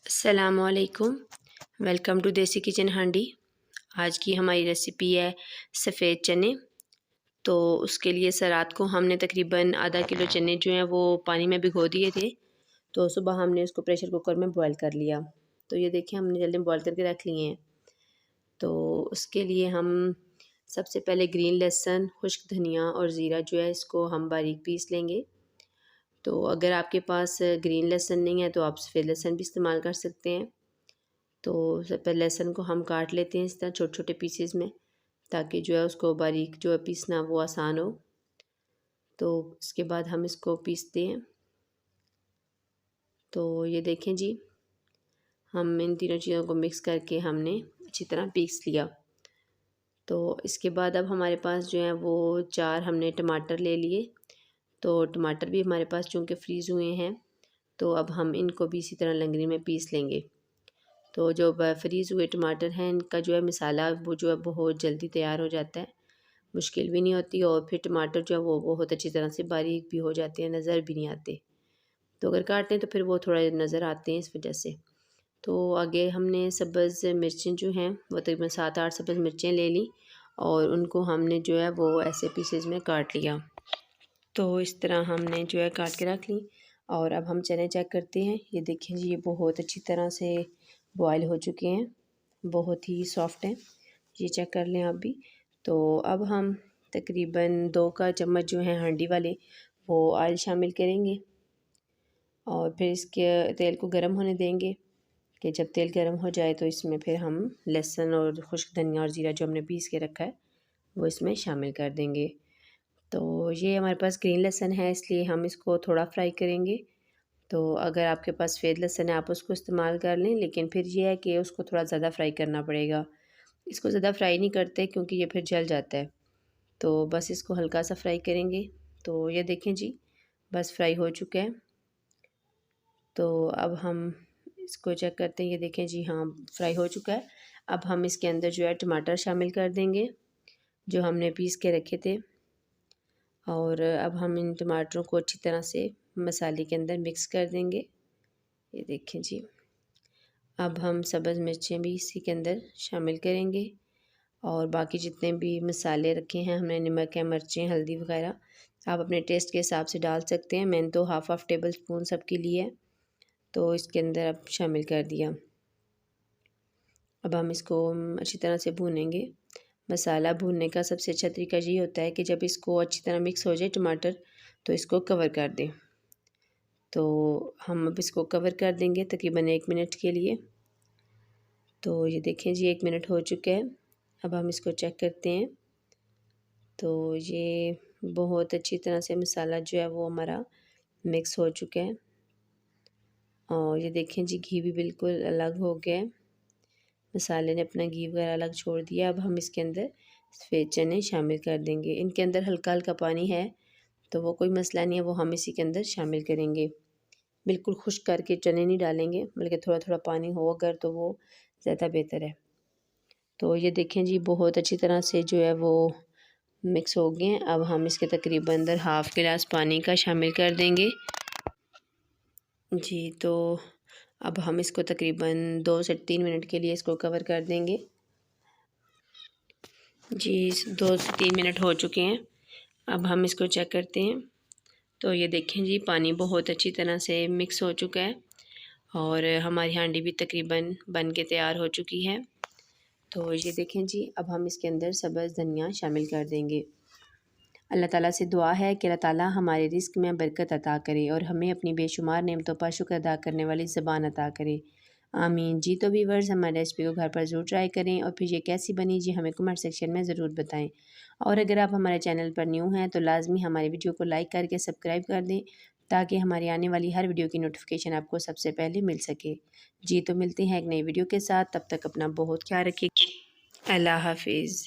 अस्सलामुअलैकुम। Welcome to देसी kitchen हांडी। आज की हमारी रेसिपी है सफ़ेद चने। तो उसके लिए सर रात को हमने तकरीबन आधा किलो चने जो हैं वो पानी में भिगो दिए थे। तो सुबह हमने उसको प्रेशर कुकर में बॉईल कर लिया। तो ये देखिए हमने जल्दी बॉईल करके रख लिए हैं। तो उसके लिए हम सबसे पहले ग्रीन लहसुन, खुश्क धनिया और ज़ीरा जो है इसको हम बारीक पीस लेंगे। तो अगर आपके पास ग्रीन लहसुन नहीं है तो आप सफ़ेद लहसुन भी इस्तेमाल कर सकते हैं। तो सबसे पहले लहसुन को हम काट लेते हैं इस तरह छोटे छोटे पीसेस में, ताकि जो है उसको बारीक जो है पीसना वो आसान हो। तो इसके बाद हम इसको पीसते हैं। तो ये देखें जी, हम इन तीनों चीज़ों को मिक्स करके हमने अच्छी तरह पीस लिया। तो इसके बाद अब हमारे पास जो है वो 4 हमने टमाटर ले लिए। तो टमाटर भी हमारे पास चूँकि फ्रीज़ हुए हैं, तो अब हम इनको भी इसी तरह लंगड़ी में पीस लेंगे। तो जो फ्रीज़ हुए टमाटर हैं इनका जो है मसाला वो जो है बहुत जल्दी तैयार हो जाता है, मुश्किल भी नहीं होती और फिर टमाटर जो है वो बहुत अच्छी तरह से बारीक भी हो जाते हैं, नज़र भी नहीं आते। तो अगर काटें तो फिर वो थोड़ा नज़र आते हैं इस वजह से। तो आगे हमने सब्ज़ मिर्चें जो हैं वो तकरीबन 7-8 सब्ज़ मिर्चें ले ली और उनको हमने जो है वो ऐसे पीसेस में काट लिया। तो इस तरह हमने जो है काट के रख ली। और अब हम चने चेक करते हैं। ये देखें जी, ये बहुत अच्छी तरह से बॉयल हो चुके हैं, बहुत ही सॉफ्ट हैं। ये चेक कर लें आप भी। तो अब हम तकरीबन 2 का चम्मच जो है हांडी वाले वो ऑयल शामिल करेंगे और फिर इसके तेल को गर्म होने देंगे कि जब तेल गर्म हो जाए तो इसमें फिर हम लहसुन और खुश्क धनिया और ज़ीरा जो हमने पीस के रखा है वो इसमें शामिल कर देंगे। तो ये हमारे पास ग्रीन लहसुन है इसलिए हम इसको थोड़ा फ्राई करेंगे। तो अगर आपके पास सफ़ेद लहसुन है आप उसको इस्तेमाल कर लें, लेकिन फिर ये है कि उसको थोड़ा ज़्यादा फ्राई करना पड़ेगा। इसको ज़्यादा फ्राई नहीं करते क्योंकि ये फिर जल जाता है। तो बस इसको हल्का सा फ्राई करेंगे। तो ये देखें जी, बस फ्राई हो चुका है। तो अब हम इसको चेक करते हैं। ये देखें जी, हाँ फ्राई हो चुका है। अब हम इसके अंदर जो है टमाटर शामिल कर देंगे जो हमने पीस के रखे थे। और अब हम इन टमाटरों को अच्छी तरह से मसाले के अंदर मिक्स कर देंगे। ये देखें जी, अब हम सब्ज़ मिर्चें भी इसी के अंदर शामिल करेंगे और बाकी जितने भी मसाले रखे हैं हमने, नमक है, मिर्चें, हल्दी वगैरह, आप अपने टेस्ट के हिसाब से डाल सकते हैं। मैंने तो हाफ़ टेबल स्पून सबके लिए है, तो इसके अंदर अब शामिल कर दिया। अब हम इसको अच्छी तरह से भूनेंगे। मसाला भूनने का सबसे अच्छा तरीका ये होता है कि जब इसको अच्छी तरह मिक्स हो जाए टमाटर, तो इसको कवर कर दें। तो हम अब इसको कवर कर देंगे तकरीबन 1 मिनट के लिए। तो ये देखें जी, 1 मिनट हो चुका है। अब हम इसको चेक करते हैं। तो ये बहुत अच्छी तरह से मसाला जो है वो हमारा मिक्स हो चुका है और ये देखें जी, घी भी बिल्कुल अलग हो गया है। मसाले ने अपना घी वगैरह अलग छोड़ दिया। अब हम इसके अंदर सफ़ेद चने शामिल कर देंगे। इनके अंदर हल्का हल्का पानी है तो वो कोई मसला नहीं है, वो हम इसी के अंदर शामिल करेंगे। बिल्कुल खुश्क करके चने नहीं डालेंगे, बल्कि थोड़ा थोड़ा पानी हो अगर तो वो ज़्यादा बेहतर है। तो ये देखें जी, बहुत अच्छी तरह से जो है वो मिक्स हो गए हैं। अब हम इसके तकरीबन अंदर हाफ़ गिलास पानी का शामिल कर देंगे जी। तो अब हम इसको तकरीबन 2 से 3 मिनट के लिए इसको कवर कर देंगे जी। 2 से 3 मिनट हो चुके हैं। अब हम इसको चेक करते हैं। तो ये देखें जी, पानी बहुत अच्छी तरह से मिक्स हो चुका है और हमारी हांडी भी तकरीबन बन के तैयार हो चुकी है। तो ये देखें जी, अब हम इसके अंदर सब्ज़ धनिया शामिल कर देंगे। अल्लाह ताला से दुआ है कि अल्लाह ताला हमारे रिज़्क़ में बरकत अता करे और हमें अपनी बेशुमार नेमतों पर शुक्र अदा करने वाली ज़बान अता करे, आमीन जी। तो व्यूअर्स, हमारे रेसिपी को घर पर ज़रूर ट्राई करें और फिर ये कैसी बनी जी हमें कमेंट सेक्शन में ज़रूर बताएं। और अगर आप हमारे चैनल पर न्यू हैं तो लाजमी हमारी वीडियो को लाइक करके सब्सक्राइब कर दें, ताकि हमारी आने वाली हर वीडियो की नोटिफिकेशन आपको सबसे पहले मिल सके जी। तो मिलते हैं एक नई वीडियो के साथ, तब तक अपना बहुत ख्याल रखिए। अल्लाह हाफिज़।